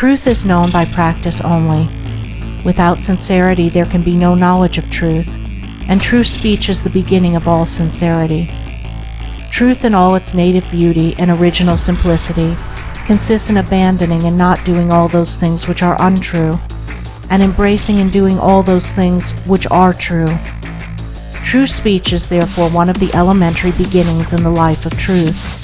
Truth is known by practice only. Without sincerity, there can be no knowledge of truth, and true speech is the beginning of all sincerity. Truth in all its native beauty and original simplicity consists in abandoning and not doing all those things which are untrue, and embracing and doing all those things which are true. True speech is therefore one of the elementary beginnings in the life of truth.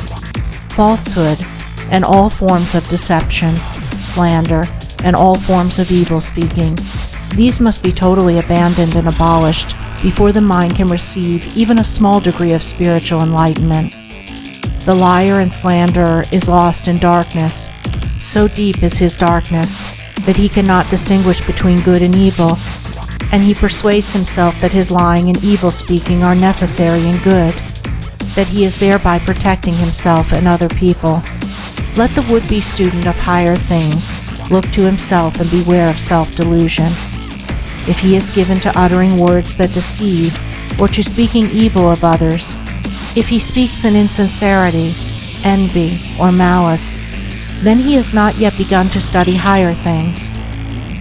Falsehood and all forms of deception, slander, and all forms of evil speaking, these must be totally abandoned and abolished before the mind can receive even a small degree of spiritual enlightenment. The liar and slanderer is lost in darkness. So deep is his darkness that he cannot distinguish between good and evil, and he persuades himself that his lying and evil speaking are necessary and good, that he is thereby protecting himself and other people. Let the would-be student of higher things look to himself and beware of self-delusion. If he is given to uttering words that deceive, or to speaking evil of others, if he speaks in insincerity, envy, or malice, then he has not yet begun to study higher things.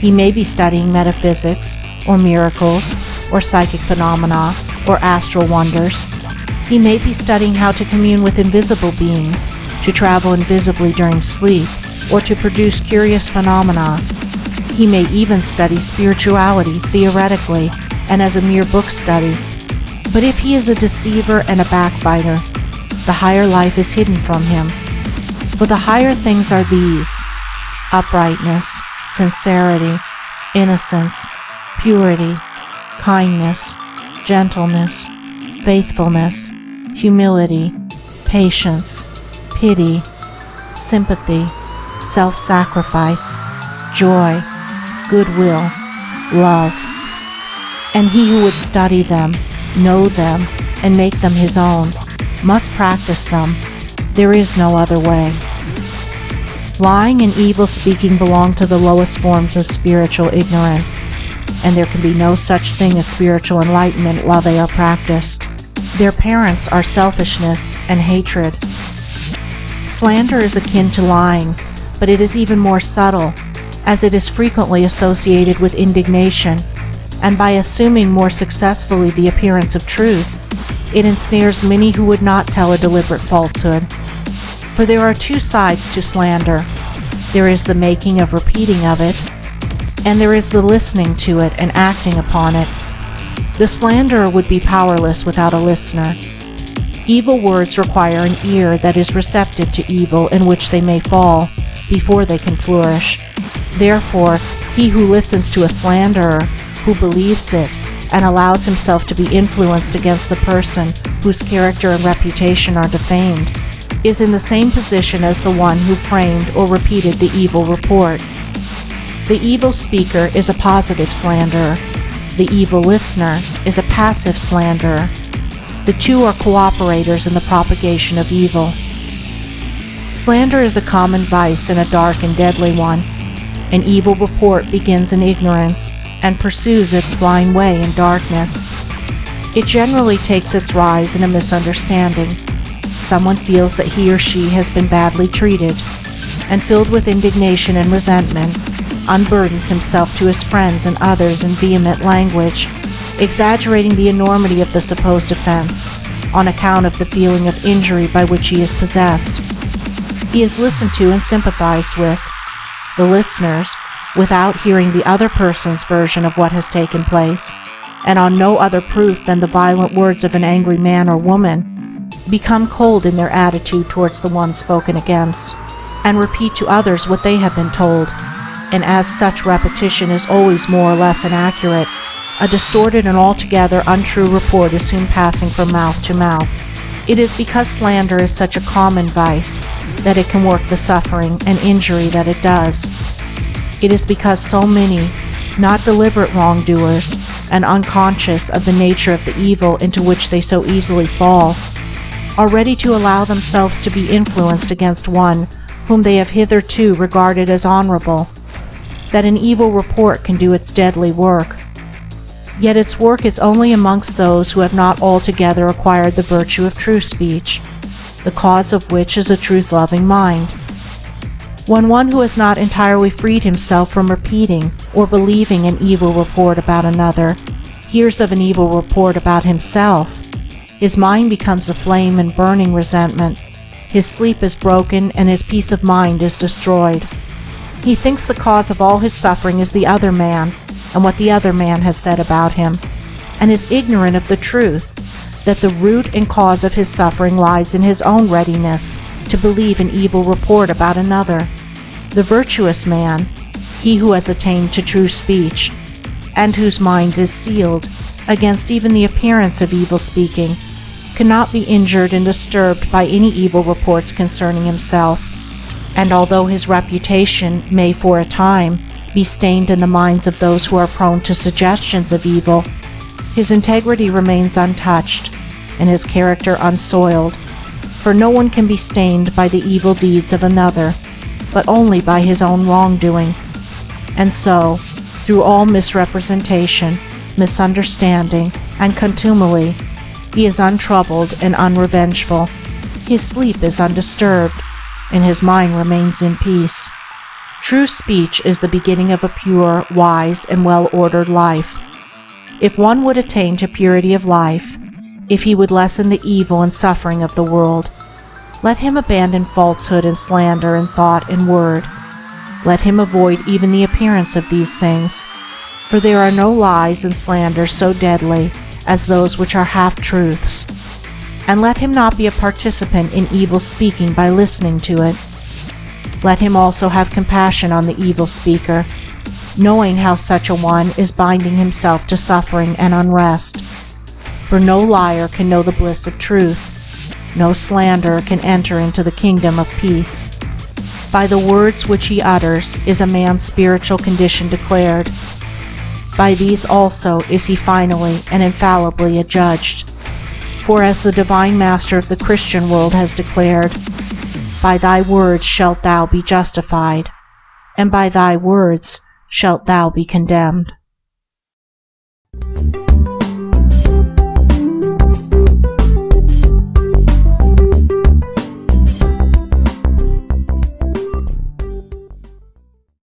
He may be studying metaphysics, or miracles, or psychic phenomena, or astral wonders. He may be studying how to commune with invisible beings, to travel invisibly during sleep, or to produce curious phenomena. He may even study spirituality theoretically and as a mere book study. But if he is a deceiver and a backbiter, the higher life is hidden from him. For the higher things are these: uprightness, sincerity, innocence, purity, kindness, gentleness, faithfulness, humility, patience, pity, sympathy, self-sacrifice, joy, goodwill, love. And he who would study them, know them, and make them his own, must practice them. There is no other way. Lying and evil speaking belong to the lowest forms of spiritual ignorance, and there can be no such thing as spiritual enlightenment while they are practiced. Their parents are selfishness and hatred. Slander is akin to lying, but it is even more subtle, as it is frequently associated with indignation, and by assuming more successfully the appearance of truth, it ensnares many who would not tell a deliberate falsehood. For there are two sides to slander. There is the making of repeating of it, and there is the listening to it and acting upon it. The slanderer would be powerless without a listener. Evil words require an ear that is receptive to evil in which they may fall before they can flourish. Therefore, he who listens to a slanderer, who believes it, and allows himself to be influenced against the person whose character and reputation are defamed, is in the same position as the one who framed or repeated the evil report. The evil speaker is a positive slanderer. The evil listener is a passive slanderer. The two are cooperators in the propagation of evil. Slander is a common vice and a dark and deadly one. An evil report begins in ignorance and pursues its blind way in darkness. It generally takes its rise in a misunderstanding. Someone feels that he or she has been badly treated, and filled with indignation and resentment, unburdens himself to his friends and others in vehement language, exaggerating the enormity of the supposed offense on account of the feeling of injury by which he is possessed. He is listened to and sympathized with. The listeners, without hearing the other person's version of what has taken place, and on no other proof than the violent words of an angry man or woman, become cold in their attitude towards the one spoken against, and repeat to others what they have been told, and as such repetition is always more or less inaccurate, a distorted and altogether untrue report is soon passing from mouth to mouth. It is because slander is such a common vice that it can work the suffering and injury that it does. It is because so many, not deliberate wrongdoers, and unconscious of the nature of the evil into which they so easily fall, are ready to allow themselves to be influenced against one whom they have hitherto regarded as honorable, that an evil report can do its deadly work. Yet its work is only amongst those who have not altogether acquired the virtue of true speech, the cause of which is a truth-loving mind. When one who has not entirely freed himself from repeating or believing an evil report about another hears of an evil report about himself, his mind becomes aflame in burning resentment. His sleep is broken and his peace of mind is destroyed. He thinks the cause of all his suffering is the other man and what the other man has said about him, and is ignorant of the truth that the root and cause of his suffering lies in his own readiness to believe an evil report about another. The virtuous man, he who has attained to true speech, and whose mind is sealed against even the appearance of evil speaking, cannot be injured and disturbed by any evil reports concerning himself, and although his reputation may for a time be stained in the minds of those who are prone to suggestions of evil, his integrity remains untouched and his character unsoiled, for no one can be stained by the evil deeds of another, but only by his own wrongdoing. And so, through all misrepresentation, misunderstanding, and contumely, he is untroubled and unrevengeful. His sleep is undisturbed, and his mind remains in peace. True speech is the beginning of a pure, wise, and well-ordered life. If one would attain to purity of life, if he would lessen the evil and suffering of the world, let him abandon falsehood and slander in thought and word. Let him avoid even the appearance of these things, for there are no lies and slanders so deadly as those which are half-truths. And let him not be a participant in evil speaking by listening to it. Let him also have compassion on the evil speaker, knowing how such a one is binding himself to suffering and unrest. For no liar can know the bliss of truth. No slanderer can enter into the kingdom of peace. By the words which he utters is a man's spiritual condition declared. By these also is he finally and infallibly adjudged. For as the divine master of the Christian world has declared, by thy words shalt thou be justified, and by thy words shalt thou be condemned.